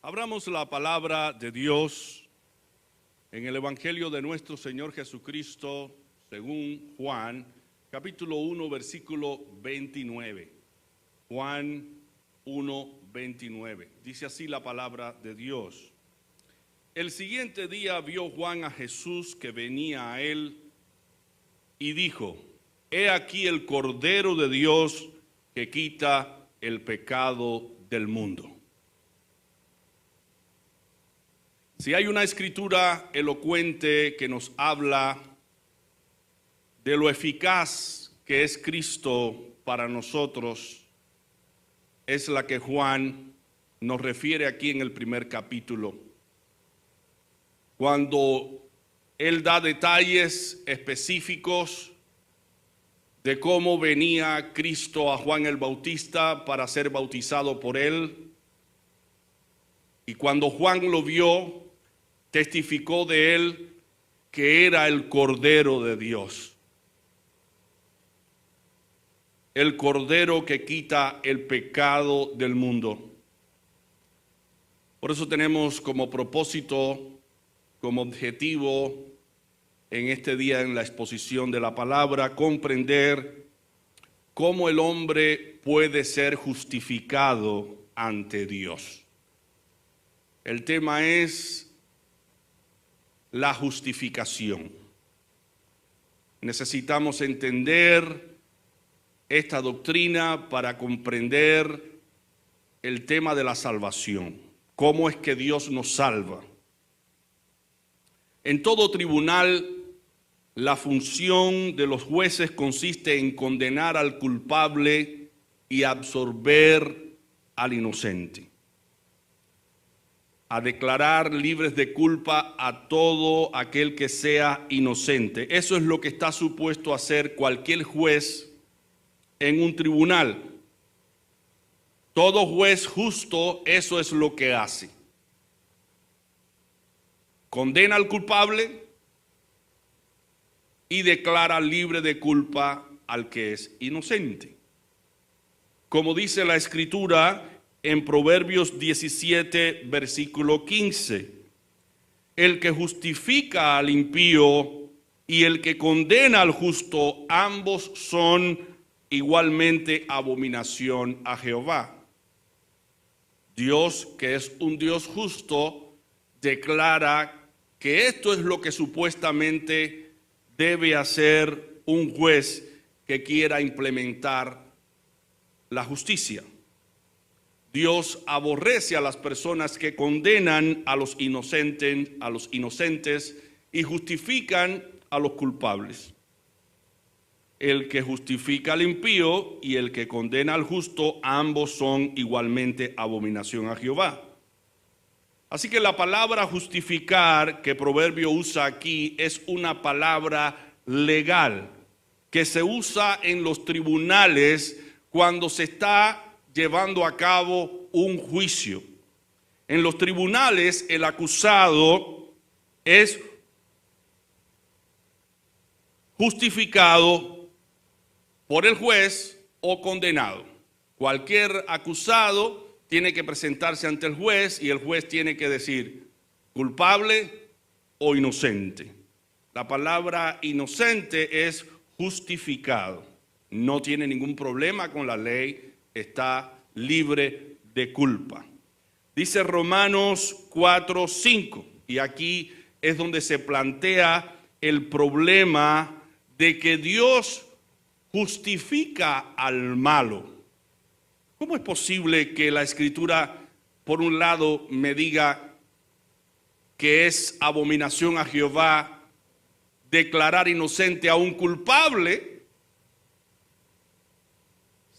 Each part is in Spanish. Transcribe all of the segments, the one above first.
Abramos la palabra de Dios en el Evangelio de nuestro Señor Jesucristo, según Juan, capítulo 1, versículo 29. Juan 1, 29. Dice así la palabra de Dios. El siguiente día vio Juan a Jesús que venía a él y dijo: He aquí el Cordero de Dios que quita el pecado del mundo. Si hay una escritura elocuente que nos habla de lo eficaz que es Cristo para nosotros, es la que Juan nos refiere aquí en el primer capítulo, cuando él da detalles específicos de cómo venía Cristo a Juan el Bautista para ser bautizado por él. Y cuando Juan lo vio, testificó de él que era el Cordero de Dios, el Cordero que quita el pecado del mundo. Por eso tenemos como propósito, como objetivo en este día en la exposición de la palabra, comprender cómo el hombre puede ser justificado ante Dios. El tema es la justificación. Necesitamos entender esta doctrina para comprender el tema de la salvación. ¿Cómo es que Dios nos salva? En todo tribunal, la función de los jueces consiste en condenar al culpable y absolver al inocente, a declarar libres de culpa a todo aquel que sea inocente. Eso es lo que está supuesto a hacer cualquier juez en un tribunal. Todo juez justo, eso es lo que hace. Condena al culpable y declara libre de culpa al que es inocente. Como dice la Escritura en Proverbios 17, versículo 15, el que justifica al impío y el que condena al justo, ambos son igualmente abominación a Jehová. Dios, que es un Dios justo, declara que esto es lo que supuestamente debe hacer un juez que quiera implementar la justicia. Dios aborrece a las personas que condenan a los inocentes y justifican a los culpables. El que justifica al impío y el que condena al justo, ambos son igualmente abominación a Jehová. Así que la palabra justificar que Proverbio usa aquí es una palabra legal que se usa en los tribunales cuando se está llevando a cabo un juicio. En los tribunales el acusado es justificado por el juez o condenado. Cualquier acusado tiene que presentarse ante el juez y el juez tiene que decir culpable o inocente. La palabra inocente es justificado. No tiene ningún problema con la ley, está libre de culpa. Dice Romanos 4:5, y aquí es donde se plantea el problema de que Dios justifica al malo. ¿Cómo es posible que la Escritura, por un lado, me diga que es abominación a Jehová declarar inocente a un culpable,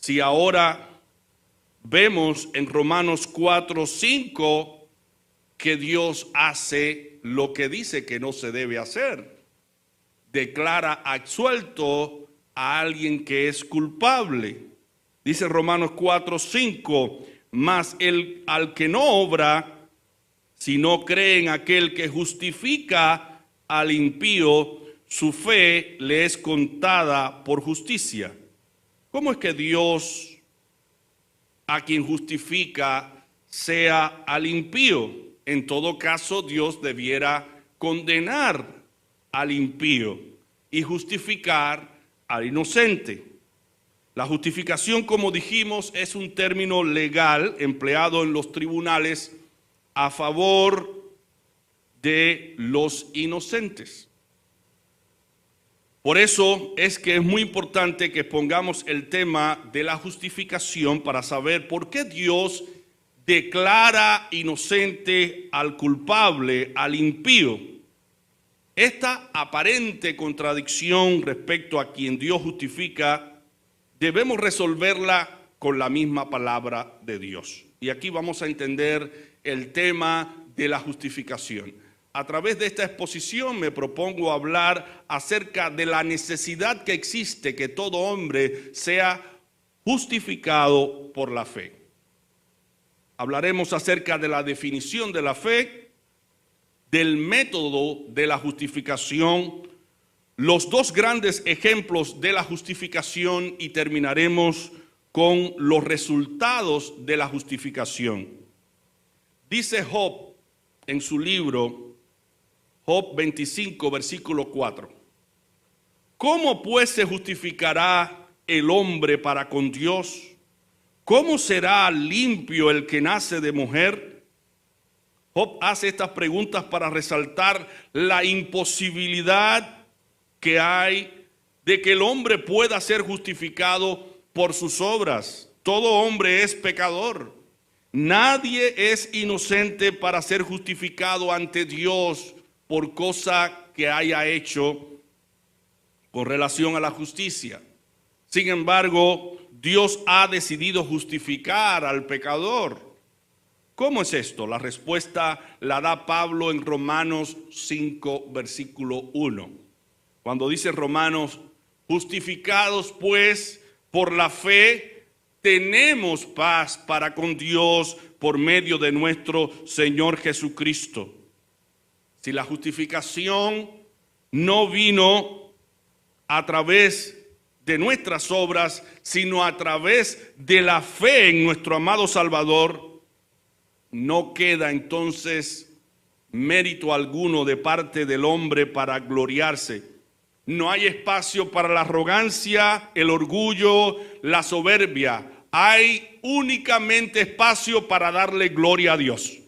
si ahora vemos en Romanos 4:5 que Dios hace lo que dice que no se debe hacer? Declara absuelto a alguien que es culpable. Dice Romanos 4:5, mas al que no obra, si no cree en aquel que justifica al impío, su fe le es contada por justicia. ¿Cómo es que Dios, a quien justifica, sea al impío. En todo caso, Dios debiera condenar al impío y justificar al inocente. La justificación, como dijimos, es un término legal empleado en los tribunales a favor de los inocentes. Por eso es que es muy importante que pongamos el tema de la justificación para saber por qué Dios declara inocente al culpable, al impío. Esta aparente contradicción respecto a quien Dios justifica, debemos resolverla con la misma palabra de Dios. Y aquí vamos a entender el tema de la justificación. A través de esta exposición me propongo hablar acerca de la necesidad que existe que todo hombre sea justificado por la fe. Hablaremos acerca de la definición de la fe, del método de la justificación, los dos grandes ejemplos de la justificación y terminaremos con los resultados de la justificación. Dice Job en su libro, Job 25, versículo 4. ¿Cómo pues se justificará el hombre para con Dios? ¿Cómo será limpio el que nace de mujer? Job hace estas preguntas para resaltar la imposibilidad que hay de que el hombre pueda ser justificado por sus obras. Todo hombre es pecador. Nadie es inocente para ser justificado ante Dios por cosa que haya hecho con relación a la justicia. Sin embargo, Dios ha decidido justificar al pecador. ¿Cómo es esto? La respuesta la da Pablo en Romanos 5, versículo 1. Cuando dice Romanos, justificados pues por la fe, tenemos paz para con Dios por medio de nuestro Señor Jesucristo. Si la justificación no vino a través de nuestras obras, sino a través de la fe en nuestro amado Salvador, no queda entonces mérito alguno de parte del hombre para gloriarse. No hay espacio para la arrogancia, el orgullo, la soberbia. Hay únicamente espacio para darle gloria a Dios.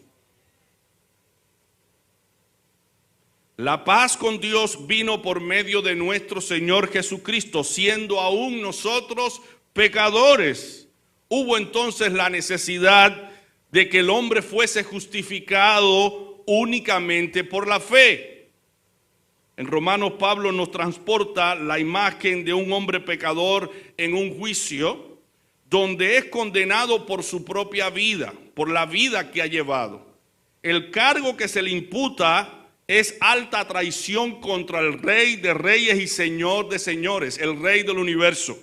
La paz con Dios vino por medio de nuestro Señor Jesucristo, siendo aún nosotros pecadores. Hubo entonces la necesidad de que el hombre fuese justificado únicamente por la fe. En Romanos, Pablo nos transporta la imagen de un hombre pecador en un juicio donde es condenado por su propia vida, por la vida que ha llevado. El cargo que se le imputa es alta traición contra el Rey de Reyes y Señor de Señores, el Rey del universo.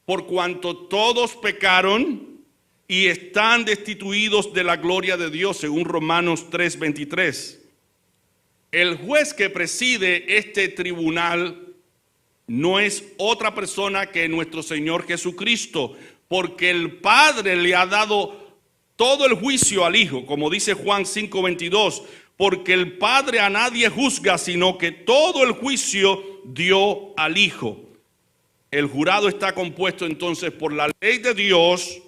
Por cuanto todos pecaron y están destituidos de la gloria de Dios, según Romanos 3:23. El juez que preside este tribunal no es otra persona que nuestro Señor Jesucristo, porque el Padre le ha dado todo el juicio al Hijo, como dice Juan 5:22, porque el Padre a nadie juzga, sino que todo el juicio dio al Hijo. El jurado está compuesto entonces por la ley de Dios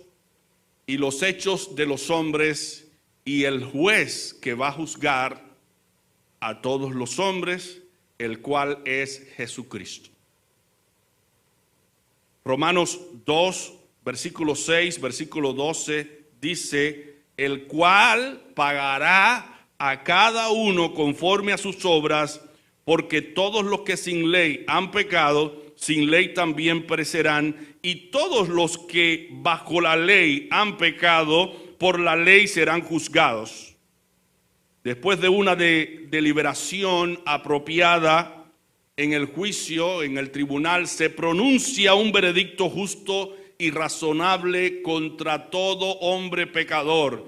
y los hechos de los hombres, y el juez que va a juzgar a todos los hombres, el cual es Jesucristo. Romanos 2, versículo 6, versículo 12, dice, el cual pagará a cada uno conforme a sus obras, porque todos los que sin ley han pecado, sin ley también perecerán, y todos los que bajo la ley han pecado, por la ley serán juzgados. Después de una deliberación apropiada en el juicio, en el tribunal, se pronuncia un veredicto justo y razonable contra todo hombre pecador.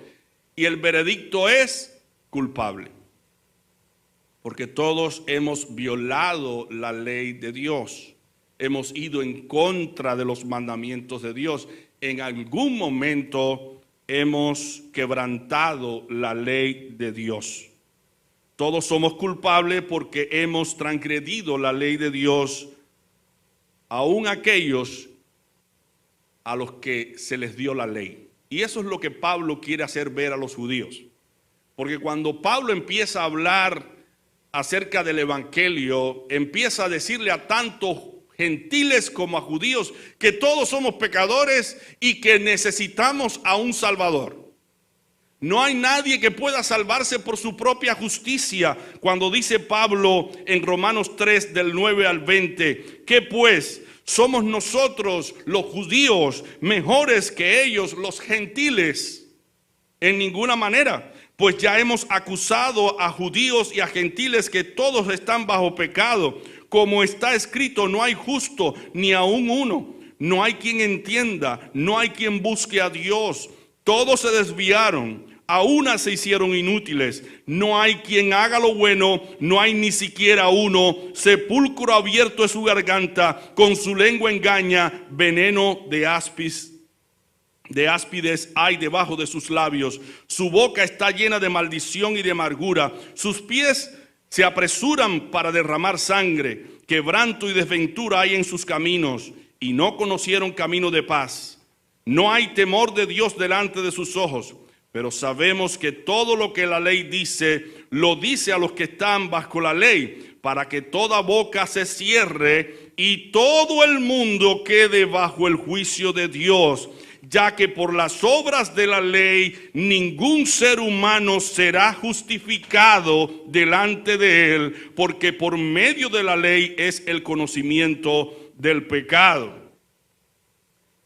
Y el veredicto es culpable, porque todos hemos violado la ley de Dios, hemos ido en contra de los mandamientos de Dios. En algún momento hemos quebrantado la ley de Dios. Todos somos culpables porque hemos transgredido la ley de Dios, aun aquellos a los que se les dio la ley. Y eso es lo que Pablo quiere hacer ver a los judíos. Porque cuando Pablo empieza a hablar acerca del evangelio, empieza a decirle a tantos gentiles como a judíos que todos somos pecadores y que necesitamos a un Salvador. No hay nadie que pueda salvarse por su propia justicia. Cuando dice Pablo en Romanos 3 del 9 al 20, ¿qué pues? ¿Somos nosotros los judíos mejores que ellos, los gentiles? En ninguna manera. Pues ya hemos acusado a judíos y a gentiles que todos están bajo pecado. Como está escrito, no hay justo ni aun uno. No hay quien entienda, no hay quien busque a Dios. Todos se desviaron, a una se hicieron inútiles. No hay quien haga lo bueno, no hay ni siquiera uno. Sepulcro abierto es su garganta, con su lengua engaña, veneno de áspides hay debajo de sus labios. Su boca está llena de maldición y de amargura. Sus pies se apresuran para derramar sangre. Quebranto y desventura hay en sus caminos, y no conocieron camino de paz. No hay temor de Dios delante de sus ojos. Pero sabemos que todo lo que la ley dice, lo dice a los que están bajo la ley, para que toda boca se cierre y todo el mundo quede bajo el juicio de Dios, ya que por las obras de la ley ningún ser humano será justificado delante de él, porque por medio de la ley es el conocimiento del pecado.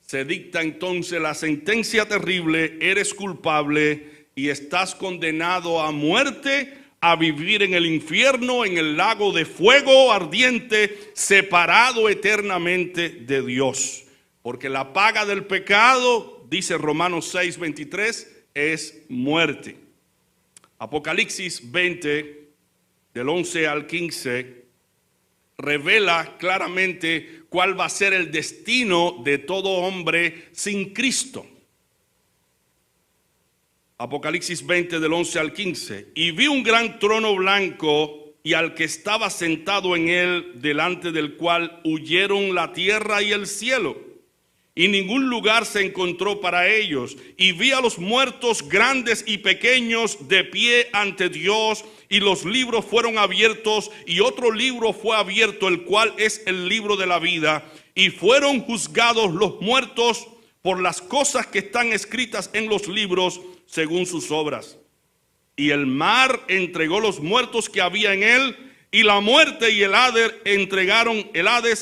Se dicta entonces la sentencia terrible: eres culpable y estás condenado a muerte, a vivir en el infierno, en el lago de fuego ardiente, separado eternamente de Dios. Porque la paga del pecado, dice Romanos 6:23, es muerte. Apocalipsis 20, del 11 al 15, revela claramente cuál va a ser el destino de todo hombre sin Cristo. Apocalipsis 20 del 11 al 15. Y vi un gran trono blanco y al que estaba sentado en él, delante del cual huyeron la tierra y el cielo, y ningún lugar se encontró para ellos. Y vi a los muertos, grandes y pequeños, de pie ante Dios, y los libros fueron abiertos, y otro libro fue abierto, el cual es el libro de la vida. Y fueron juzgados los muertos por las cosas que están escritas en los libros, según sus obras. Y el mar entregó los muertos que había en él, y la muerte y el Hades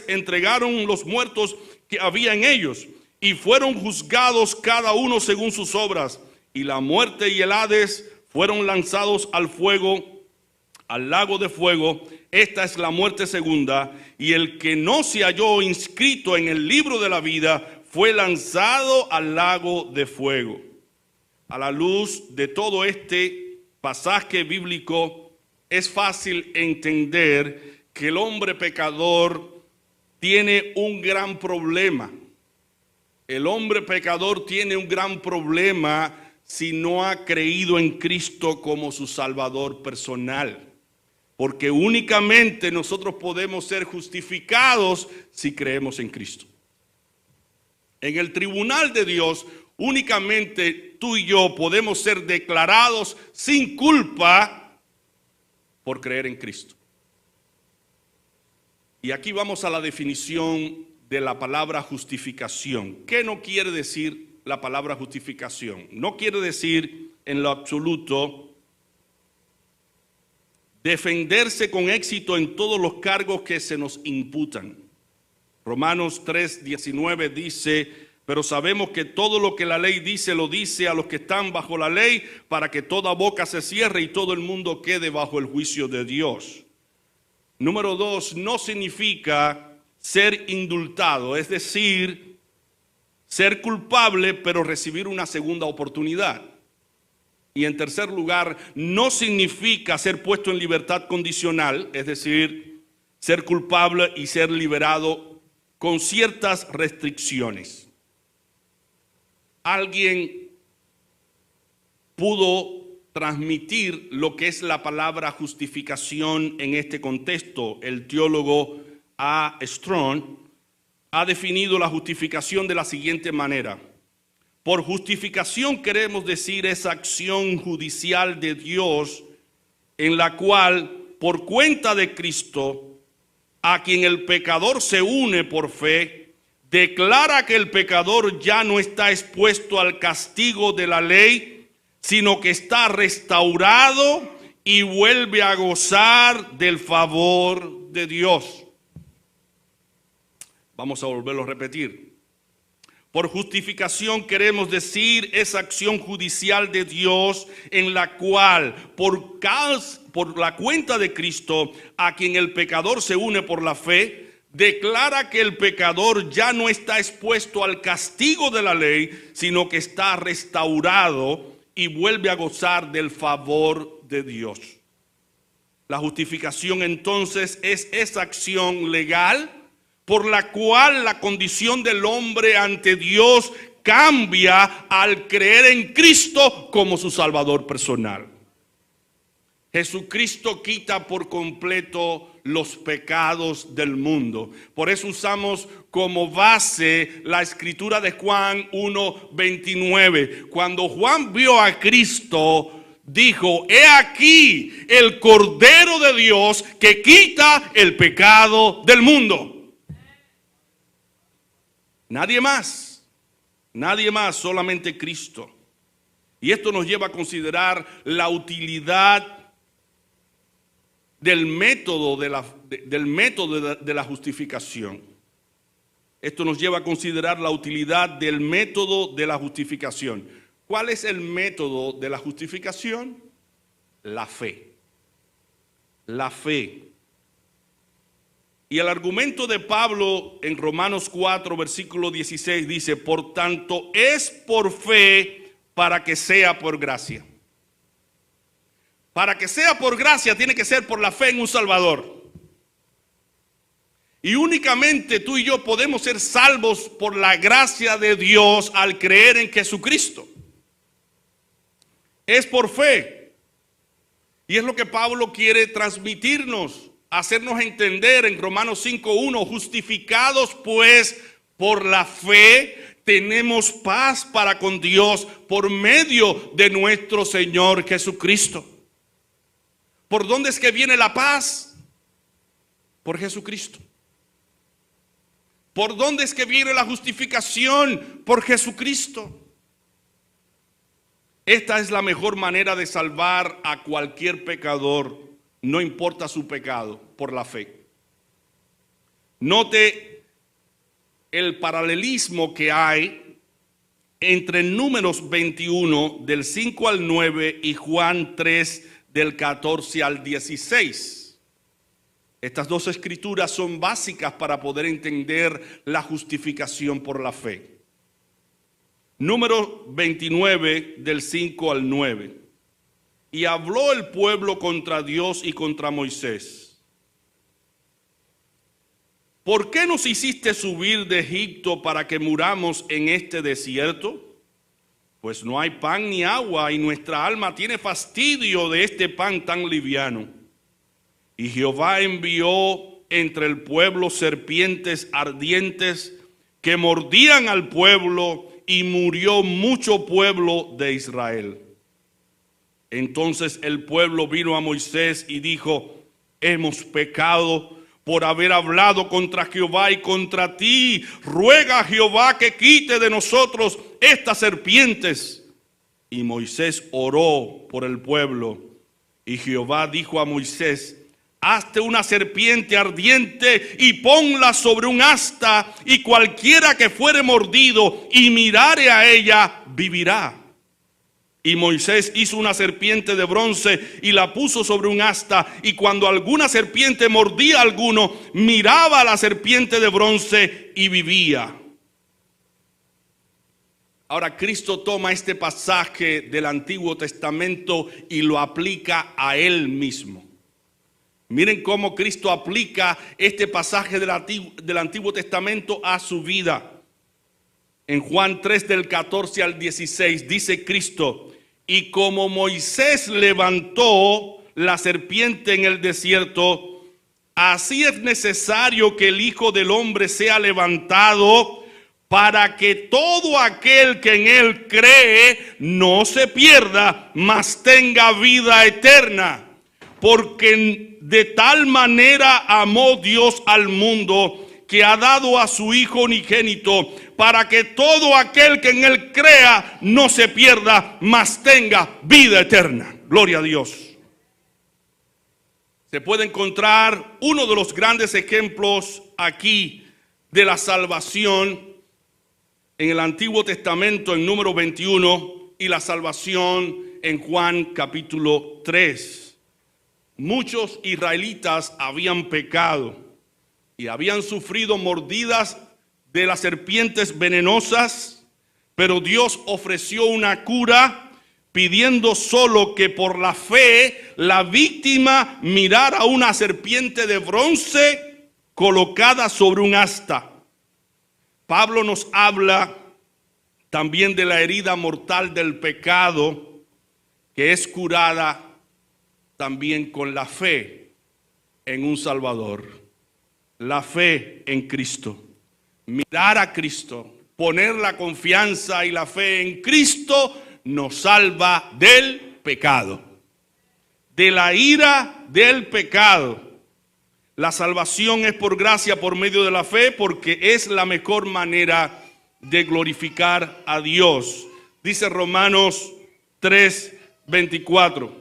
entregaron los muertos que había en ellos, y fueron juzgados cada uno según sus obras. Y la muerte y el Hades fueron lanzados al fuego, al lago de fuego. Esta es la muerte segunda. Y el que no se halló inscrito en el libro de la vida fue lanzado al lago de fuego. A la luz de todo este pasaje bíblico, es fácil entender que el hombre pecador tiene un gran problema. El hombre pecador tiene un gran problema si no ha creído en Cristo como su Salvador personal. Porque únicamente nosotros podemos ser justificados si creemos en Cristo. En el tribunal de Dios, únicamente tú y yo podemos ser declarados sin culpa por creer en Cristo. Y aquí vamos a la definición de la palabra justificación. ¿Qué no quiere decir la palabra justificación? No quiere decir en lo absoluto defenderse con éxito en todos los cargos que se nos imputan. Romanos 3:19 dice: pero sabemos que todo lo que la ley dice, lo dice a los que están bajo la ley, para que toda boca se cierre y todo el mundo quede bajo el juicio de Dios. Número 2, no significa ser indultado, es decir, ser culpable pero recibir una segunda oportunidad. Y en tercer lugar, no significa ser puesto en libertad condicional, es decir, ser culpable y ser liberado con ciertas restricciones. Alguien pudo transmitir lo que es la palabra justificación en este contexto. El teólogo A. Strong ha definido la justificación de la siguiente manera: por justificación queremos decir esa acción judicial de Dios en la cual, por cuenta de Cristo, a quien el pecador se une por fe, declara que el pecador ya no está expuesto al castigo de la ley, sino que está restaurado y vuelve a gozar del favor de Dios. Vamos a volverlo a repetir. Por justificación queremos decir esa acción judicial de Dios en la cual, por la cuenta de Cristo, a quien el pecador se une por la fe, declara que el pecador ya no está expuesto al castigo de la ley, sino que está restaurado y vuelve a gozar del favor de Dios. La justificación entonces es esa acción legal por la cual la condición del hombre ante Dios cambia al creer en Cristo como su Salvador personal. Jesucristo quita por completo los pecados del mundo. Por eso usamos como base la escritura de Juan 1:29. Cuando Juan vio a Cristo, dijo: he aquí el Cordero de Dios que quita el pecado del mundo. Nadie más, solamente Cristo. Y esto nos lleva a considerar la utilidad del método de la justificación. Esto nos lleva a considerar la utilidad del método de la justificación. ¿Cuál es el método de la justificación? La fe. La fe. Y el argumento de Pablo en Romanos 4, versículo 16 dice: por tanto, es por fe para que sea por gracia. Para que sea por gracia tiene que ser por la fe en un Salvador. Y únicamente tú y yo podemos ser salvos por la gracia de Dios al creer en Jesucristo. Es por fe. Y es lo que Pablo quiere transmitirnos, hacernos entender en Romanos 5:1. Justificados pues por la fe, tenemos paz para con Dios por medio de nuestro Señor Jesucristo. ¿Por dónde es que viene la paz? Por Jesucristo. ¿Por dónde es que viene la justificación? Por Jesucristo. Esta es la mejor manera de salvar a cualquier pecador, no importa su pecado, por la fe. Note el paralelismo que hay entre Números 21 del 5 al 9 y Juan 3 del 14 al 16. Estas dos escrituras son básicas para poder entender la justificación por la fe. Número 29 del 5 al 9. Y habló el pueblo contra Dios y contra Moisés: ¿por qué nos hiciste subir de Egipto para que muramos en este desierto? Pues no hay pan ni agua, y nuestra alma tiene fastidio de este pan tan liviano. Y Jehová envió entre el pueblo serpientes ardientes que mordían al pueblo, y murió mucho pueblo de Israel. Entonces el pueblo vino a Moisés y dijo: hemos pecado por haber hablado contra Jehová y contra ti. Ruega a Jehová que quite de nosotros estas serpientes. Y Moisés oró por el pueblo. Y Jehová dijo a Moisés: hazte una serpiente ardiente y ponla sobre un asta, y cualquiera que fuere mordido y mirare a ella, vivirá. Y Moisés hizo una serpiente de bronce y la puso sobre un asta, y cuando alguna serpiente mordía a alguno, miraba a la serpiente de bronce y vivía. Ahora Cristo toma este pasaje del Antiguo Testamento y lo aplica a él mismo. Miren cómo Cristo aplica este pasaje del Antiguo Testamento a su vida. En Juan 3 del 14 al 16 dice Cristo: Y como Moisés levantó la serpiente en el desierto, así es necesario que el Hijo del Hombre sea levantado, para que todo aquel que en él cree no se pierda, mas tenga vida eterna. Porque de tal manera amó Dios al mundo, que ha dado a su Hijo unigénito, para que todo aquel que en él crea no se pierda, mas tenga vida eterna. Gloria a Dios. Se puede encontrar uno de los grandes ejemplos aquí de la salvación en el Antiguo Testamento, en Número 21, y la salvación en Juan capítulo 3. Muchos israelitas habían pecado y habían sufrido mordidas de las serpientes venenosas, pero Dios ofreció una cura, pidiendo solo que por la fe la víctima mirara una serpiente de bronce colocada sobre un asta. Pablo nos habla también de la herida mortal del pecado, que es curada también con la fe en un Salvador. La fe en Cristo. Mirar a Cristo, poner la confianza y la fe en Cristo nos salva del pecado, de la ira del pecado. La salvación es por gracia, por medio de la fe, porque es la mejor manera de glorificar a Dios. Dice Romanos 3:24,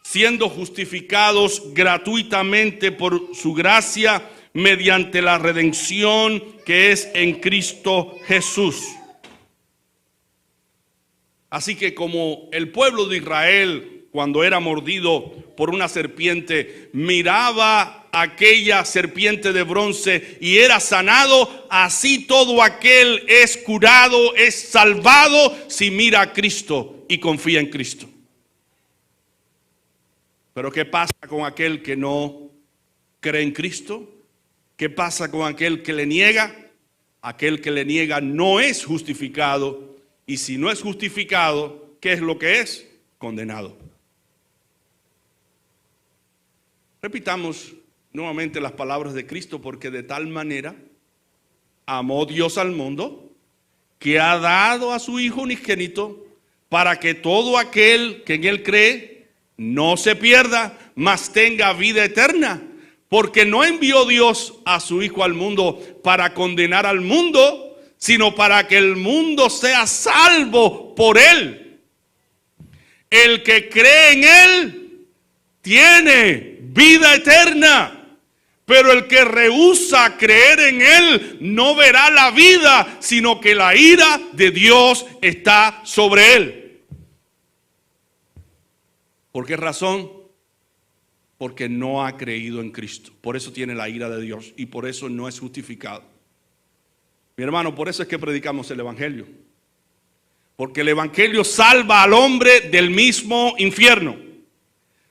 siendo justificados gratuitamente por su gracia, mediante la redención que es en Cristo Jesús. Así que como el pueblo de Israel, cuando era mordido por una serpiente, miraba aquella serpiente de bronce y era sanado, así todo aquel es curado, es salvado si mira a Cristo y confía en Cristo. Pero ¿qué pasa con aquel que no cree en Cristo? ¿Qué pasa con aquel que le niega? Aquel que le niega no es justificado, y si no es justificado, ¿qué es lo que es? Condenado. Repitamos nuevamente las palabras de Cristo, porque de tal manera amó Dios al mundo, que ha dado a su Hijo unigénito, para que todo aquel que en él cree no se pierda, mas tenga vida eterna. Porque no envió Dios a su Hijo al mundo para condenar al mundo, sino para que el mundo sea salvo por él. El que cree en él tiene vida eterna, pero el que rehúsa creer en él no verá la vida, sino que la ira de Dios está sobre él. ¿Por qué razón? Porque no ha creído en Cristo. Por eso tiene la ira de Dios y por eso no es justificado. Mi hermano, por eso es que predicamos el Evangelio. Porque el Evangelio salva al hombre del mismo infierno.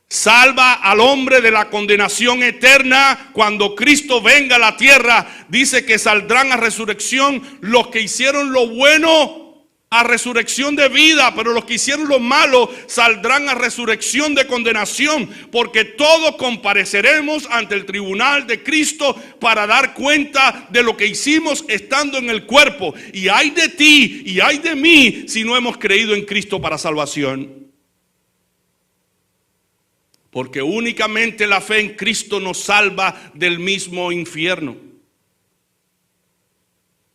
Salva al hombre de la condenación eterna. Cuando Cristo venga a la tierra, dice que saldrán a resurrección los que hicieron lo bueno, a resurrección de vida, pero los que hicieron lo malo saldrán a resurrección de condenación, porque todos compareceremos ante el tribunal de Cristo para dar cuenta de lo que hicimos estando en el cuerpo. Y hay de ti y hay de mí si no hemos creído en Cristo para salvación. Porque únicamente la fe en Cristo nos salva del mismo infierno.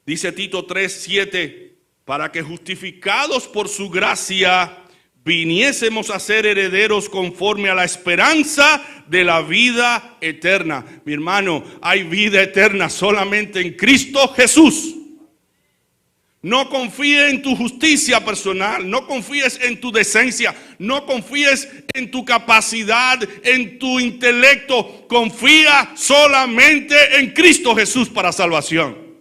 Dice Tito 3:7, para que justificados por su gracia viniésemos a ser herederos conforme a la esperanza de la vida eterna. Mi hermano, hay vida eterna solamente en Cristo Jesús. No confíes en tu justicia personal, no confíes en tu decencia, no confíes en tu capacidad, en tu intelecto. Confía solamente en Cristo Jesús para salvación.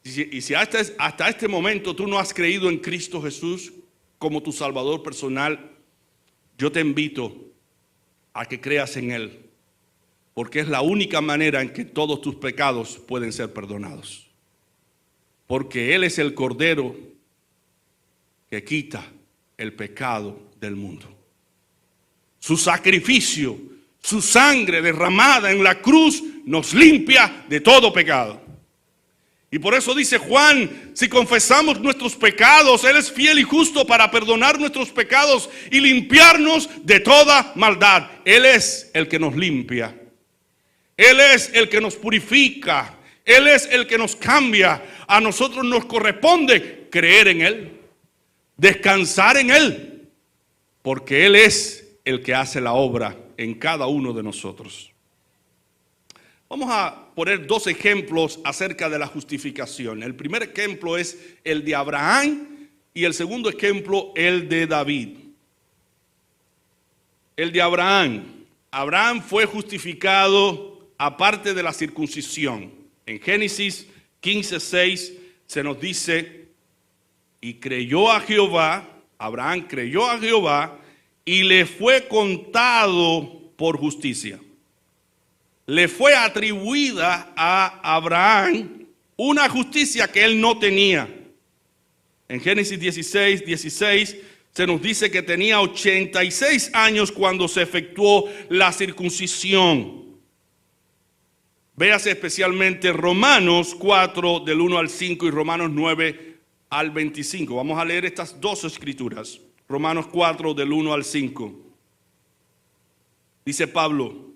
Y si hasta este momento tú no has creído en Cristo Jesús como tu Salvador personal, yo te invito a que creas en Él, porque es la única manera en que todos tus pecados pueden ser perdonados. Porque Él es el Cordero que quita el pecado del mundo. Su sacrificio, su sangre derramada en la cruz nos limpia de todo pecado. Y por eso dice Juan, si confesamos nuestros pecados, Él es fiel y justo para perdonar nuestros pecados y limpiarnos de toda maldad. Él es el que nos limpia. Él es el que nos purifica. Él es el que nos cambia. A nosotros nos corresponde creer en Él, descansar en Él, porque Él es el que hace la obra en cada uno de nosotros. Vamos a poner dos ejemplos acerca de la justificación. El primer ejemplo es el de Abraham y el segundo ejemplo el de David. El de Abraham. Abraham fue justificado aparte de la circuncisión. En Génesis 15:6 se nos dice, y creyó a Jehová, Abraham creyó a Jehová, y le fue contado por justicia. Le fue atribuida a Abraham una justicia que él no tenía. En Génesis 16 se nos dice que tenía 86 años cuando se efectuó la circuncisión. Véase especialmente Romanos 4 del 1 al 5 y Romanos 9 al 25. Vamos a leer estas dos escrituras. Romanos 4 del 1 al 5. Dice Pablo,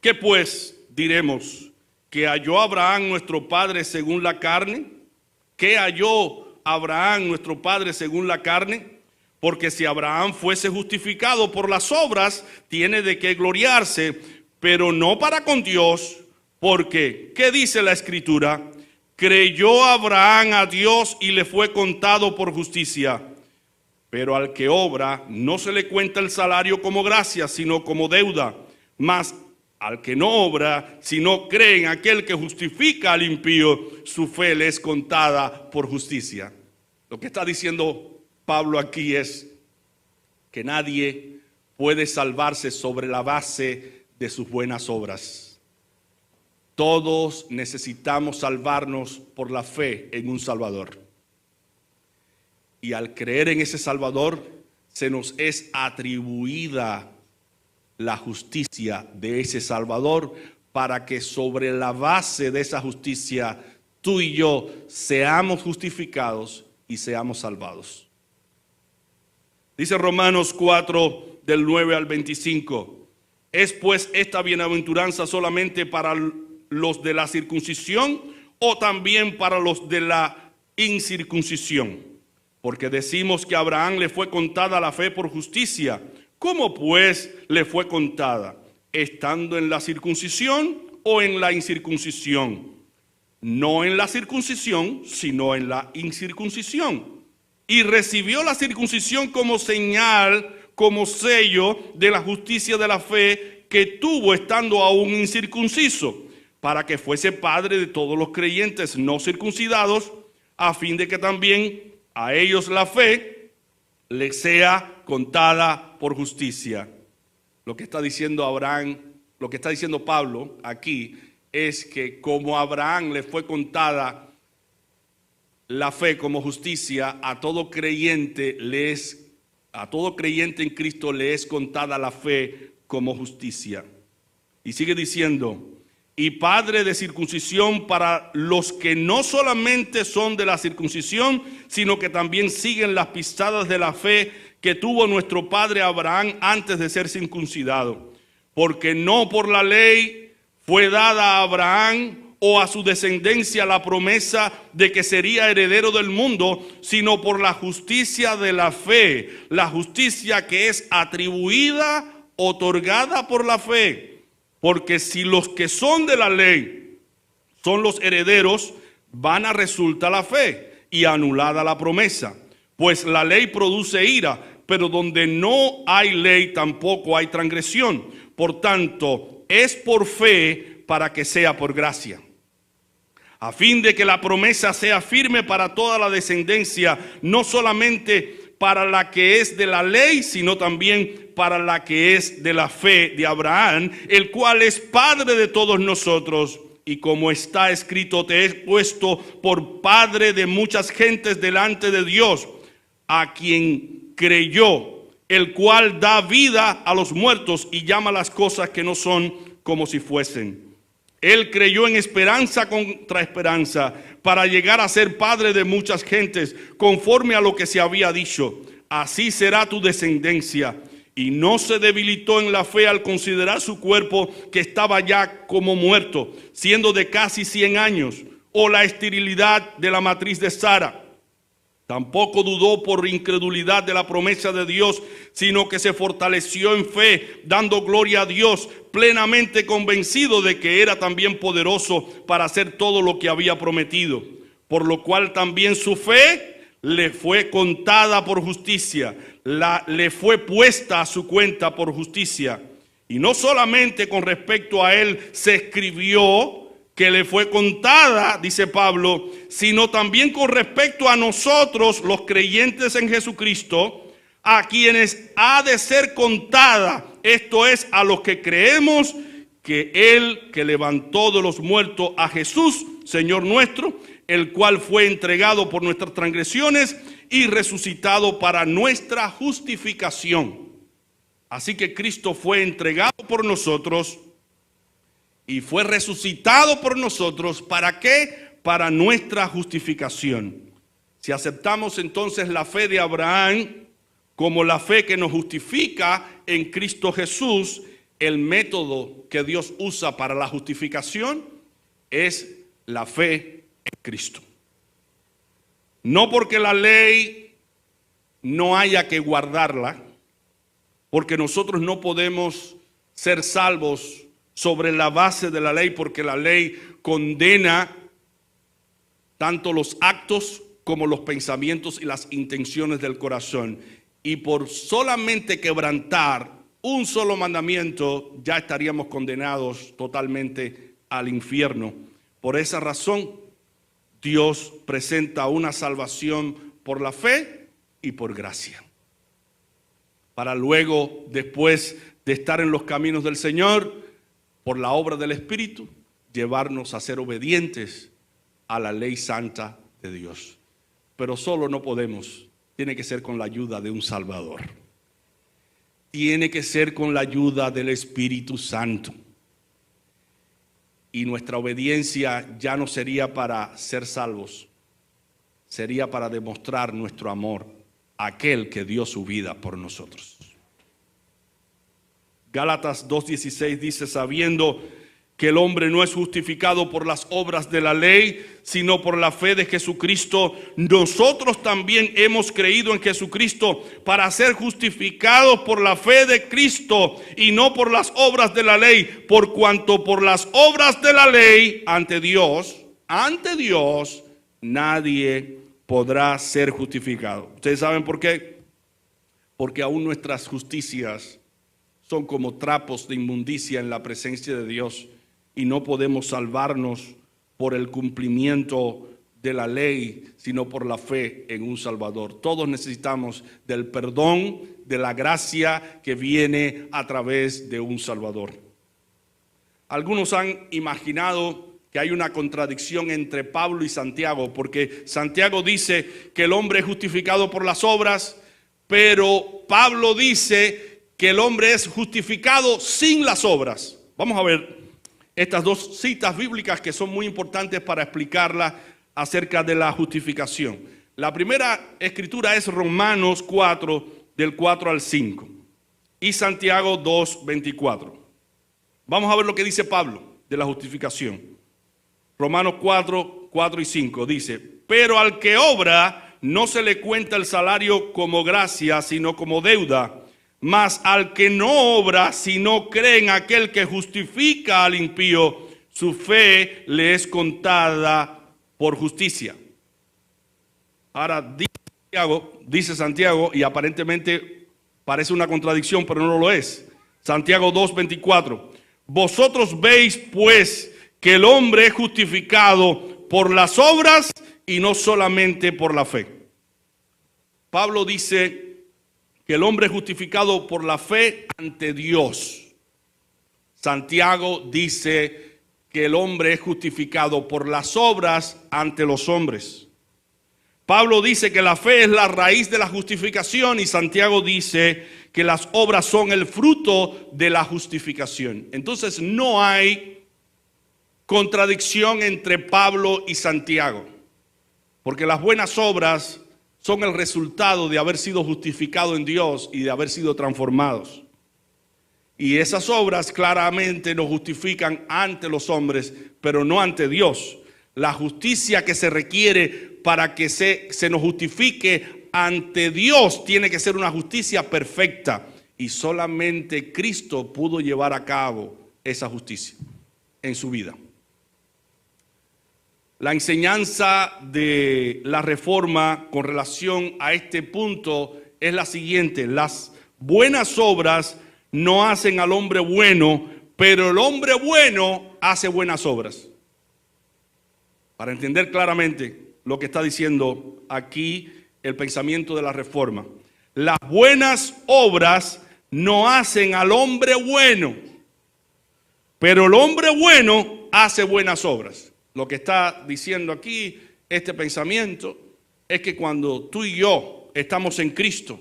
¿qué pues diremos? ¿Que halló Abraham nuestro padre según la carne? ¿Qué halló Abraham nuestro padre según la carne? Porque si Abraham fuese justificado por las obras, tiene de qué gloriarse, pero no para con Dios, porque, ¿qué dice la Escritura? Creyó Abraham a Dios y le fue contado por justicia. Pero al que obra no se le cuenta el salario como gracia, sino como deuda. Mas al que no obra, sino cree en aquel que justifica al impío, su fe le es contada por justicia. Lo que está diciendo Pablo aquí es que nadie puede salvarse sobre la base de sus buenas obras. Todos necesitamos salvarnos por la fe en un Salvador. Y al creer en ese Salvador, se nos es atribuida la justicia de ese Salvador para que sobre la base de esa justicia tú y yo seamos justificados y seamos salvados. Dice Romanos 4 del 9 al 25. ¿Es pues esta bienaventuranza solamente para los de la circuncisión o también para los de la incircuncisión? Porque decimos que a Abraham le fue contada la fe por justicia. ¿Cómo pues le fue contada? ¿Estando en la circuncisión o en la incircuncisión? No en la circuncisión, sino en la incircuncisión. Y recibió la circuncisión como señal, como sello de la justicia de la fe que tuvo estando aún incircunciso, para que fuese padre de todos los creyentes no circuncidados, a fin de que también a ellos la fe les sea contada por justicia. Lo que está diciendo Abraham, lo que está diciendo Pablo aquí es que como a Abraham le fue contada la fe como justicia, a todo creyente en Cristo le es contada la fe como justicia. Y sigue diciendo, y padre de circuncisión para los que no solamente son de la circuncisión, sino que también siguen las pisadas de la fe que tuvo nuestro padre Abraham antes de ser circuncidado. Porque no por la ley fue dada a Abraham o a su descendencia la promesa de que sería heredero del mundo, sino por la justicia de la fe, la justicia que es atribuida, otorgada por la fe. Porque si los que son de la ley son los herederos, vana resulta la fe y anulada la promesa. Pues la ley produce ira, pero donde no hay ley tampoco hay transgresión. Por tanto, es por fe para que sea por gracia. A fin de que la promesa sea firme para toda la descendencia, no solamente para la que es de la ley, sino también para la que es de la fe de Abraham, el cual es padre de todos nosotros. Y como está escrito, te he puesto por padre de muchas gentes delante de Dios, a quien creyó, el cual da vida a los muertos y llama las cosas que no son como si fuesen. Él creyó en esperanza contra esperanza, para llegar a ser padre de muchas gentes, conforme a lo que se había dicho: así será tu descendencia. Y no se debilitó en la fe al considerar su cuerpo, que estaba ya como muerto, siendo de casi 100 años, o la esterilidad de la matriz de Sara. Tampoco dudó por incredulidad de la promesa de Dios, sino que se fortaleció en fe, dando gloria a Dios, plenamente convencido de que era también poderoso para hacer todo lo que había prometido. Por lo cual también su fe le fue contada por justicia, le fue puesta a su cuenta por justicia. Y no solamente con respecto a él se escribió que le fue contada, dice Pablo, sino también con respecto a nosotros, los creyentes en Jesucristo, a quienes ha de ser contada, esto es, a los que creemos que Él que levantó de los muertos a Jesús, Señor nuestro, el cual fue entregado por nuestras transgresiones y resucitado para nuestra justificación. Así que Cristo fue entregado por nosotros y fue resucitado por nosotros. ¿Para qué? Para nuestra justificación. Si aceptamos entonces la fe de Abraham como la fe que nos justifica en Cristo Jesús, el método que Dios usa para la justificación es la fe en Cristo. No porque la ley no haya que guardarla, porque nosotros no podemos ser salvos sobre la base de la ley, porque la ley condena tanto los actos como los pensamientos y las intenciones del corazón. Y por solamente quebrantar un solo mandamiento, ya estaríamos condenados totalmente al infierno. Por esa razón, Dios presenta una salvación por la fe y por gracia, para luego, después de estar en los caminos del Señor, por la obra del Espíritu, llevarnos a ser obedientes a la ley santa de Dios. Pero solo no podemos, tiene que ser con la ayuda de un Salvador. Tiene que ser con la ayuda del Espíritu Santo. Y nuestra obediencia ya no sería para ser salvos, sería para demostrar nuestro amor a aquel que dio su vida por nosotros. Gálatas 2:16 dice: sabiendo que el hombre no es justificado por las obras de la ley, sino por la fe de Jesucristo, nosotros también hemos creído en Jesucristo para ser justificados por la fe de Cristo y no por las obras de la ley, por cuanto por las obras de la ley ante Dios, nadie podrá ser justificado. ¿Ustedes saben por qué? Porque aún nuestras justicias son como trapos de inmundicia en la presencia de Dios, y no podemos salvarnos por el cumplimiento de la ley, sino por la fe en un Salvador. Todos necesitamos del perdón, de la gracia que viene a través de un Salvador. Algunos han imaginado que hay una contradicción entre Pablo y Santiago, porque Santiago dice que el hombre es justificado por las obras, pero Pablo dice que el hombre es justificado sin las obras. Vamos a ver estas dos citas bíblicas que son muy importantes para explicarla acerca de la justificación. La primera escritura es Romanos 4, del 4 al 5, y Santiago 2, 24. Vamos a ver lo que dice Pablo de la justificación. Romanos 4, 4 y 5 dice: pero al que obra no se le cuenta el salario como gracia, sino como deuda. Mas al que no obra, sino cree en aquel que justifica al impío, su fe le es contada por justicia. Ahora dice Santiago, y aparentemente parece una contradicción, pero no lo es. Santiago 2:24. Vosotros veis pues que el hombre es justificado por las obras y no solamente por la fe. Pablo dice que el hombre es justificado por la fe ante Dios. Santiago dice que el hombre es justificado por las obras ante los hombres. Pablo dice que la fe es la raíz de la justificación y Santiago dice que las obras son el fruto de la justificación. Entonces no hay contradicción entre Pablo y Santiago, porque las buenas obras son el resultado de haber sido justificado en Dios y de haber sido transformados. Y esas obras claramente nos justifican ante los hombres, pero no ante Dios. La justicia que se requiere para que se nos justifique ante Dios tiene que ser una justicia perfecta. Y solamente Cristo pudo llevar a cabo esa justicia en su vida. La enseñanza de la Reforma con relación a este punto es la siguiente: las buenas obras no hacen al hombre bueno, pero el hombre bueno hace buenas obras. Para entender claramente lo que está diciendo aquí el pensamiento de la Reforma, las buenas obras no hacen al hombre bueno, pero el hombre bueno hace buenas obras. Lo que está diciendo aquí este pensamiento es que cuando tú y yo estamos en Cristo,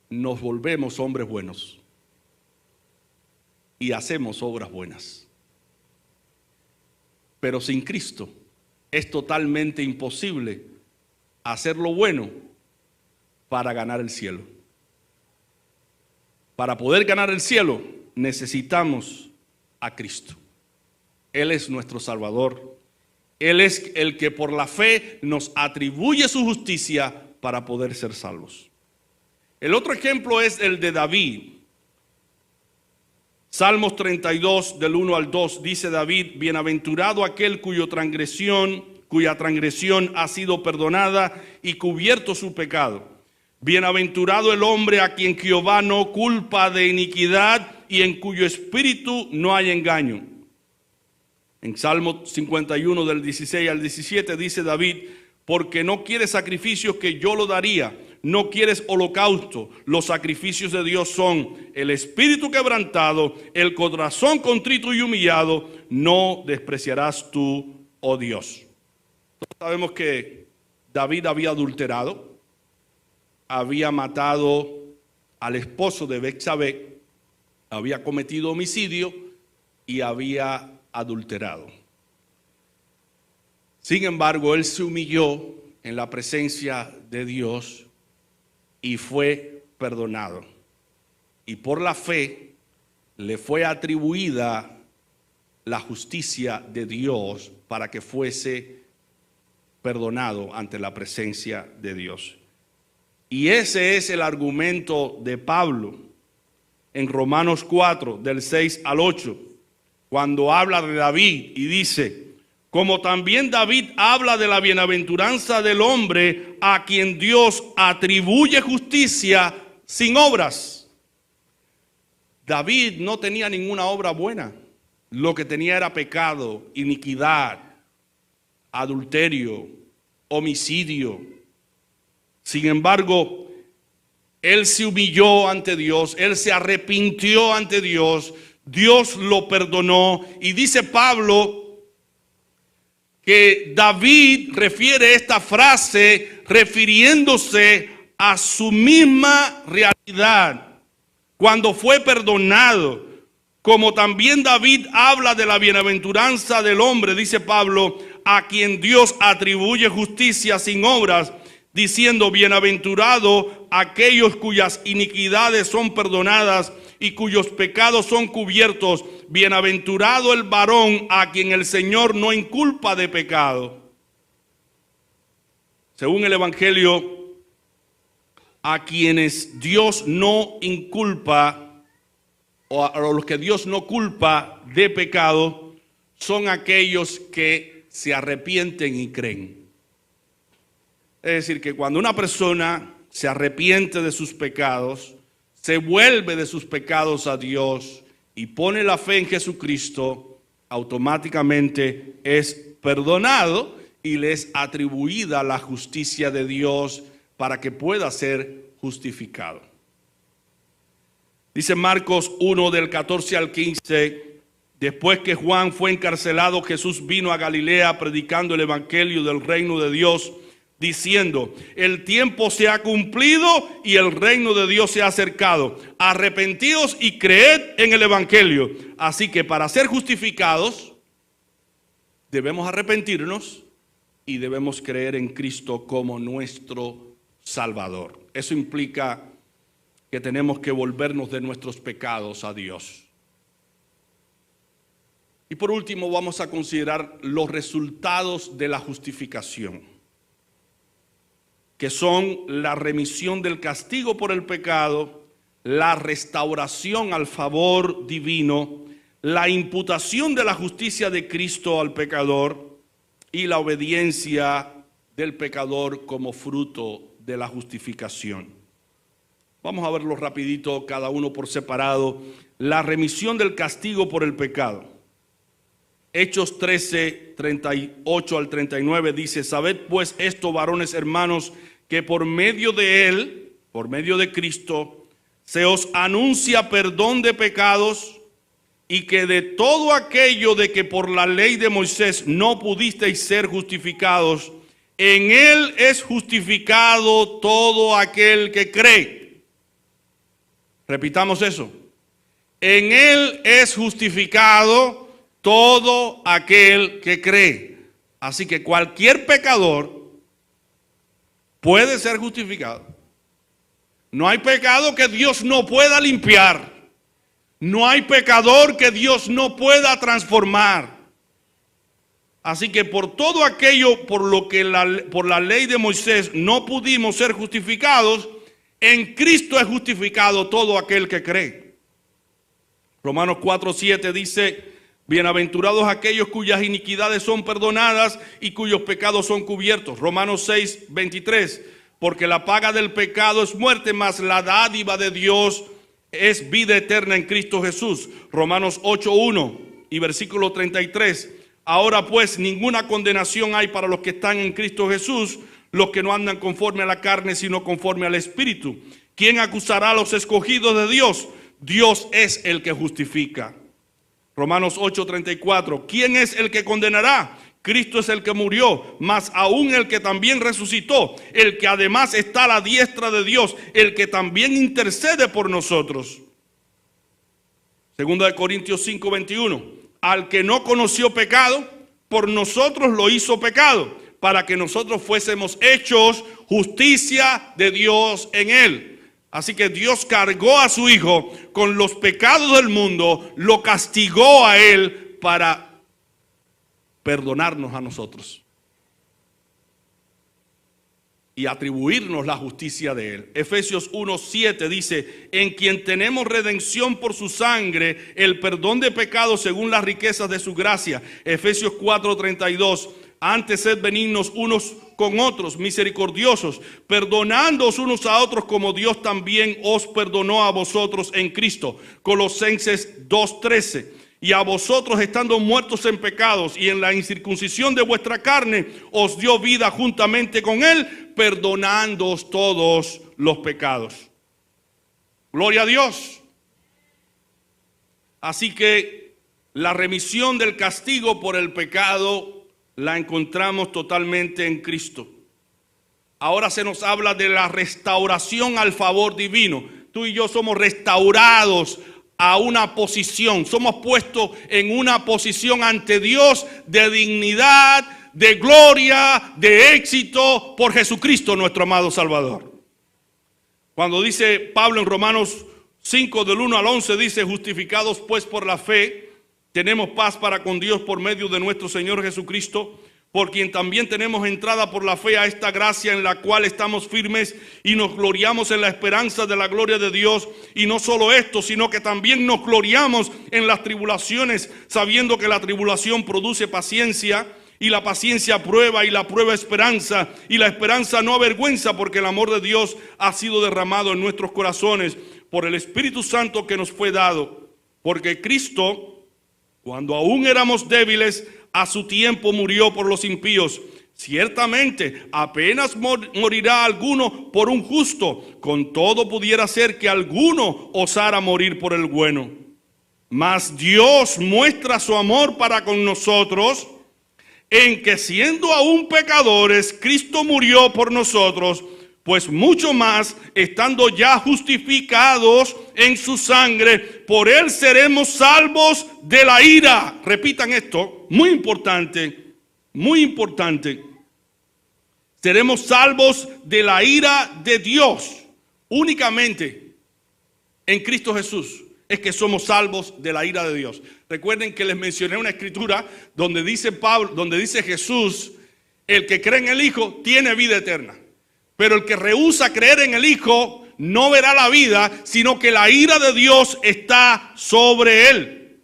nos volvemos hombres buenos y hacemos obras buenas. Pero sin Cristo es totalmente imposible hacer lo bueno para ganar el cielo. Para poder ganar el cielo necesitamos a Cristo. Él es nuestro Salvador. Él es el que por la fe nos atribuye su justicia para poder ser salvos. El otro ejemplo es el de David. Salmos 32 del 1 al 2 dice David: bienaventurado aquel cuya transgresión ha sido perdonada y cubierto su pecado. Bienaventurado el hombre a quien Jehová no culpa de iniquidad y en cuyo espíritu no hay engaño. En Salmo 51 del 16 al 17 dice David: porque no quieres sacrificios que yo lo daría, no quieres holocausto. Los sacrificios de Dios son el espíritu quebrantado, el corazón contrito y humillado, no despreciarás tú, oh Dios. Todos sabemos que David había adulterado, había matado al esposo de Betsabé, había cometido homicidio y había adulterado. Sin embargo, él se humilló en la presencia de Dios y fue perdonado. Y por la fe le fue atribuida la justicia de Dios para que fuese perdonado ante la presencia de Dios. Y ese es el argumento de Pablo en Romanos 4, del 6 al 8, cuando habla de David y dice: como también David habla de la bienaventuranza del hombre a quien Dios atribuye justicia sin obras. David no tenía ninguna obra buena. Lo que tenía era pecado, iniquidad, adulterio, homicidio. Sin embargo, él se humilló ante Dios, él se arrepintió ante Dios, Dios lo perdonó. Y dice Pablo que David refiere esta frase refiriéndose a su misma realidad cuando fue perdonado. Como también David habla de la bienaventuranza del hombre, dice Pablo, a quien Dios atribuye justicia sin obras, diciendo: bienaventurado aquellos cuyas iniquidades son perdonadas y cuyos pecados son cubiertos. Bienaventurado el varón a quien el Señor no inculpa de pecado. Según el Evangelio, a quienes Dios no inculpa, o a los que Dios no culpa de pecado, son aquellos que se arrepienten y creen. Es decir, que cuando una persona se arrepiente de sus pecados, se vuelve de sus pecados a Dios y pone la fe en Jesucristo, automáticamente es perdonado y le es atribuida la justicia de Dios para que pueda ser justificado. Dice Marcos 1 del 14 al 15, Después que Juan fue encarcelado, Jesús vino a Galilea predicando el evangelio del reino de Dios, diciendo: el tiempo se ha cumplido y el reino de Dios se ha acercado. Arrepentíos y creed en el evangelio. Así que para ser justificados, debemos arrepentirnos y debemos creer en Cristo como nuestro Salvador. Eso implica que tenemos que volvernos de nuestros pecados a Dios. Y por último vamos a considerar los resultados de la justificación, que son la remisión del castigo por el pecado, la restauración al favor divino, la imputación de la justicia de Cristo al pecador y la obediencia del pecador como fruto de la justificación. Vamos a verlo rapidito, cada uno por separado. La remisión del castigo por el pecado. Hechos 13, 38 al 39 dice: sabed pues esto, varones hermanos, que por medio de Él, por medio de Cristo, se os anuncia perdón de pecados, y que de todo aquello de que por la ley de Moisés no pudisteis ser justificados, en Él es justificado todo aquel que cree. Repitamos eso. En Él es justificado todo aquel que cree. Así que cualquier pecador puede ser justificado. No hay pecado que Dios no pueda limpiar. No hay pecador que Dios no pueda transformar. Así que por todo aquello por lo que por la ley de Moisés no pudimos ser justificados, en Cristo es justificado todo aquel que cree. Romanos 4:7 dice: bienaventurados aquellos cuyas iniquidades son perdonadas y cuyos pecados son cubiertos. Romanos 6:23, porque la paga del pecado es muerte, mas la dádiva de Dios es vida eterna en Cristo Jesús. Romanos 8:1 y versículo 33, ahora pues ninguna condenación hay para los que están en Cristo Jesús, los que no andan conforme a la carne, sino conforme al Espíritu. ¿Quién acusará a los escogidos de Dios? Dios es el que justifica. Romanos 8:34, ¿quién es el que condenará? Cristo es el que murió, mas aún el que también resucitó, el que además está a la diestra de Dios, el que también intercede por nosotros. Segunda de Corintios 5:21, al que no conoció pecado, por nosotros lo hizo pecado, para que nosotros fuésemos hechos justicia de Dios en él. Así que Dios cargó a su Hijo con los pecados del mundo, lo castigó a él para perdonarnos a nosotros y atribuirnos la justicia de él. Efesios 1:7 dice: en quien tenemos redención por su sangre, el perdón de pecados según las riquezas de su gracia. Efesios 4:32, antes sed benignos unos con otros, misericordiosos, perdonándoos unos a otros como Dios también os perdonó a vosotros en Cristo. Colosenses 2:13, y a vosotros estando muertos en pecados y en la incircuncisión de vuestra carne, os dio vida juntamente con él, perdonándoos todos los pecados. Gloria a Dios. Así que la remisión del castigo por el pecado la encontramos totalmente en Cristo. Ahora se nos habla de la restauración al favor divino. Tú y yo somos restaurados a una posición, somos puestos en una posición ante Dios de dignidad, de gloria, de éxito por Jesucristo nuestro amado Salvador. Cuando dice Pablo en Romanos 5 del 1 al 11, dice: justificados pues por la fe, tenemos paz para con Dios por medio de nuestro Señor Jesucristo, por quien también tenemos entrada por la fe a esta gracia en la cual estamos firmes y nos gloriamos en la esperanza de la gloria de Dios. Y no solo esto, sino que también nos gloriamos en las tribulaciones, sabiendo que la tribulación produce paciencia, y la paciencia prueba, y la prueba esperanza, y la esperanza no avergüenza, porque el amor de Dios ha sido derramado en nuestros corazones por el Espíritu Santo que nos fue dado. Porque Cristo, cuando aún éramos débiles, a su tiempo murió por los impíos. Ciertamente, apenas morirá alguno por un justo, con todo pudiera ser que alguno osara morir por el bueno. Mas Dios muestra su amor para con nosotros en que siendo aún pecadores, Cristo murió por nosotros, pues mucho más, estando ya justificados en su sangre, por él seremos salvos de la ira. Repitan esto, muy importante, muy importante. Seremos salvos de la ira de Dios únicamente en Cristo Jesús. Es que somos salvos de la ira de Dios. Recuerden que les mencioné una escritura donde dice Pablo, donde dice Jesús, el que cree en el Hijo tiene vida eterna. Pero el que rehúsa creer en el Hijo no verá la vida, sino que la ira de Dios está sobre él.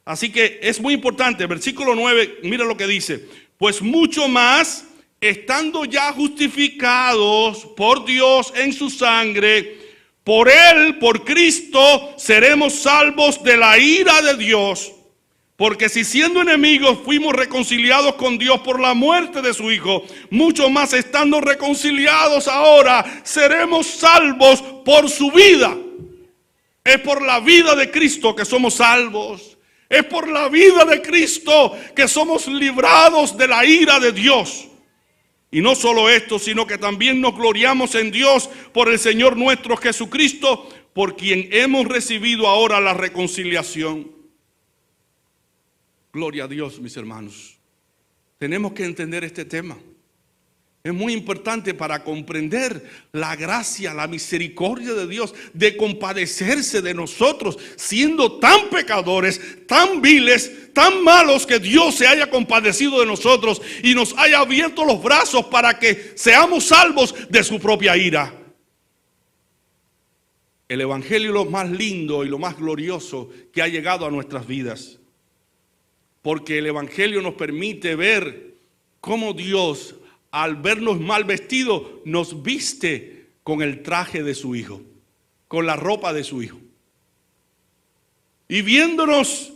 Así que es muy importante. Versículo 9, mira lo que dice. Pues mucho más, estando ya justificados por Dios en su sangre, por él, por Cristo, seremos salvos de la ira de Dios. Porque si siendo enemigos fuimos reconciliados con Dios por la muerte de su Hijo, mucho más estando reconciliados ahora, seremos salvos por su vida. Es por la vida de Cristo que somos salvos. Es por la vida de Cristo que somos librados de la ira de Dios. Y no solo esto, sino que también nos gloriamos en Dios por el Señor nuestro Jesucristo, por quien hemos recibido ahora la reconciliación. Gloria a Dios, mis hermanos. Tenemos que entender este tema. Es muy importante para comprender la gracia, la misericordia de Dios, de compadecerse de nosotros, siendo tan pecadores, tan viles, tan malos, que Dios se haya compadecido de nosotros y nos haya abierto los brazos para que seamos salvos de su propia ira. El Evangelio es lo más lindo y lo más glorioso que ha llegado a nuestras vidas, porque el Evangelio nos permite ver cómo Dios, al vernos mal vestidos, nos viste con el traje de su Hijo, con la ropa de su Hijo. Y viéndonos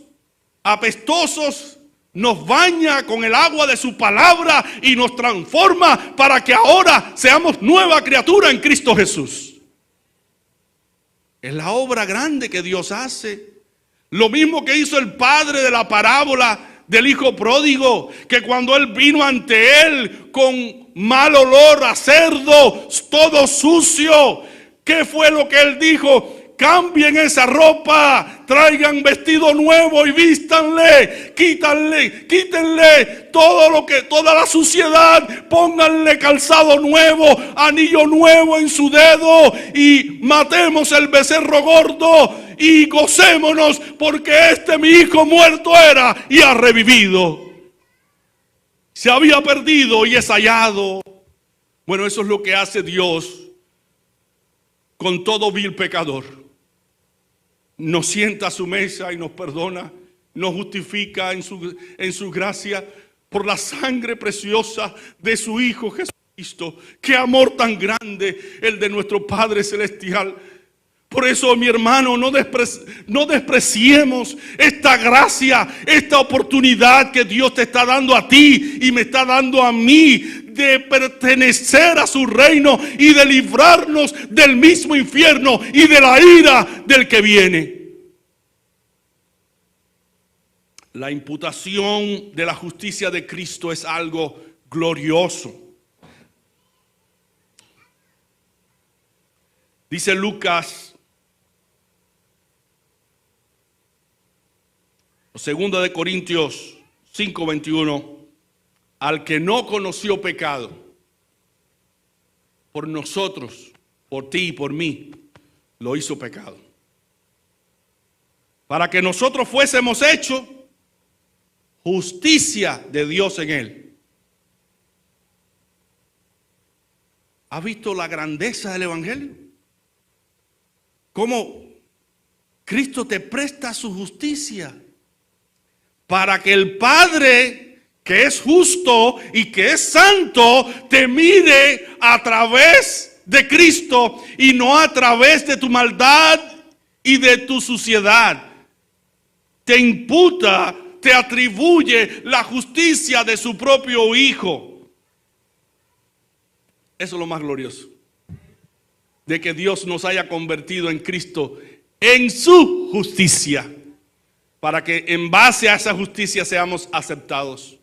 apestosos, nos baña con el agua de su palabra y nos transforma para que ahora seamos nueva criatura en Cristo Jesús. Es la obra grande que Dios hace. Lo mismo que hizo el padre de la parábola del hijo pródigo, que cuando él vino ante él con mal olor a cerdo, todo sucio, ¿qué fue lo que él dijo? Cambien esa ropa, traigan vestido nuevo y vístanle, quítenle toda la suciedad, pónganle calzado nuevo, anillo nuevo en su dedo y matemos el becerro gordo y gocémonos, porque mi hijo muerto era y ha revivido. Se había perdido y es hallado. Bueno, eso es lo que hace Dios con todo vil pecador. Nos sienta a su mesa y nos perdona, nos justifica en su gracia por la sangre preciosa de su Hijo Jesucristo. Qué amor tan grande el de nuestro Padre Celestial. Por eso, mi hermano, no despreciemos esta gracia, esta oportunidad que Dios te está dando a ti y me está dando a mí, de pertenecer a su reino y de librarnos del mismo infierno y de la ira del que viene. La imputación de la justicia de Cristo es algo glorioso. Dice Lucas, 2 de Corintios 5:21, al que no conoció pecado, por nosotros, por ti y por mí, lo hizo pecado, para que nosotros fuésemos hechos justicia de Dios en él. ¿Has visto la grandeza del Evangelio? Cómo Cristo te presta su justicia para que el Padre, que es justo y que es santo, te mire a través de Cristo y no a través de tu maldad y de tu suciedad. Te imputa, te atribuye la justicia de su propio Hijo. Eso es lo más glorioso, de que Dios nos haya convertido en Cristo en su justicia. para que en base a esa justicia seamos aceptados.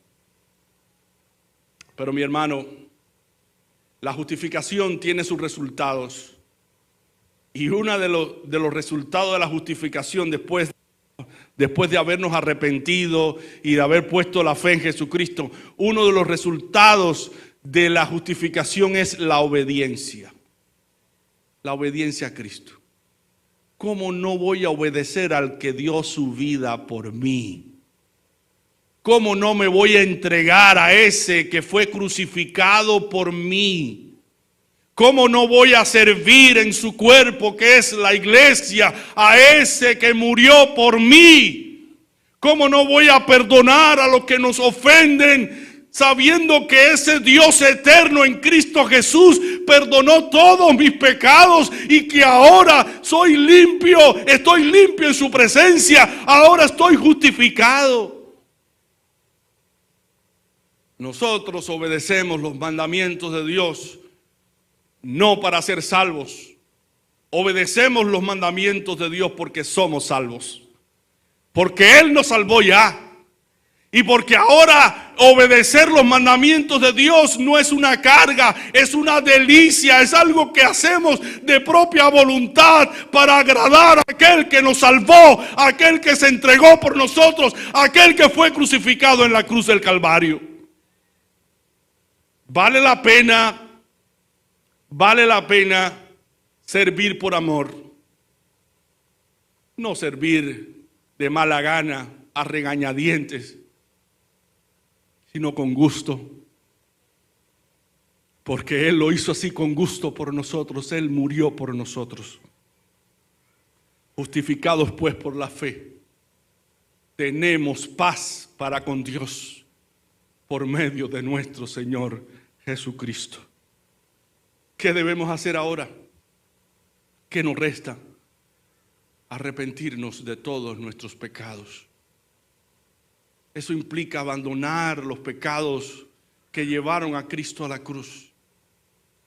Pero mi hermano, la justificación tiene sus resultados. Y uno de los resultados de la justificación después de habernos arrepentido y de haber puesto la fe en Jesucristo, uno de los resultados de la justificación es la obediencia. La obediencia a Cristo. ¿Cómo no voy a obedecer al que dio su vida por mí? ¿Cómo no me voy a entregar a ese que fue crucificado por mí? ¿Cómo no voy a servir en su cuerpo, que es la iglesia, a ese que murió por mí? ¿Cómo no voy a perdonar a los que nos ofenden, sabiendo que ese Dios eterno en Cristo Jesús perdonó todos mis pecados y que ahora soy limpio, estoy limpio en su presencia, ahora estoy justificado? Nosotros obedecemos los mandamientos de Dios no para ser salvos. Obedecemos los mandamientos de Dios porque somos salvos. Porque Él nos salvó ya. Y porque ahora obedecer los mandamientos de Dios no es una carga, es una delicia, es algo que hacemos de propia voluntad para agradar a aquel que nos salvó, a aquel que se entregó por nosotros, a aquel que fue crucificado en la cruz del Calvario. Vale la pena servir por amor, no servir de mala gana, a regañadientes, sino con gusto, porque Él lo hizo así con gusto por nosotros, Él murió por nosotros. Justificados pues por la fe, tenemos paz para con Dios por medio de nuestro Señor Jesucristo. ¿Qué debemos hacer ahora? ¿Qué nos resta? Arrepentirnos de todos nuestros pecados. Eso implica abandonar los pecados que llevaron a Cristo a la cruz.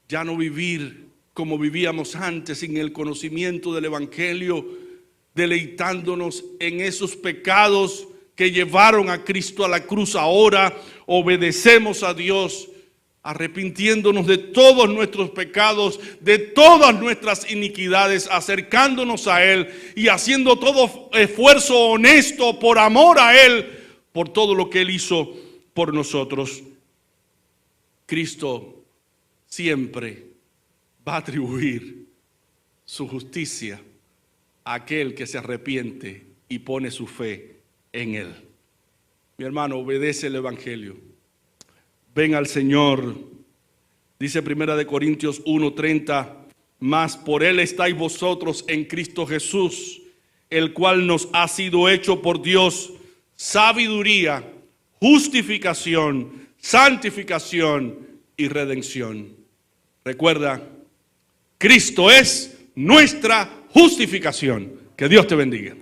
Ya no vivir como vivíamos antes, sin el conocimiento del Evangelio, deleitándonos en esos pecados que llevaron a Cristo a la cruz. Ahora obedecemos a Dios, arrepintiéndonos de todos nuestros pecados, de todas nuestras iniquidades, acercándonos a Él y haciendo todo esfuerzo honesto por amor a Él, por todo lo que Él hizo por nosotros. Cristo siempre va a atribuir su justicia a aquel que se arrepiente y pone su fe en Él. Mi hermano, obedece el Evangelio. Ven al Señor. Dice 1 Corintios 1:30, mas por Él estáis vosotros en Cristo Jesús, el cual nos ha sido hecho por Dios sabiduría, justificación, santificación y redención. Recuerda, Cristo es nuestra justificación. Que Dios te bendiga.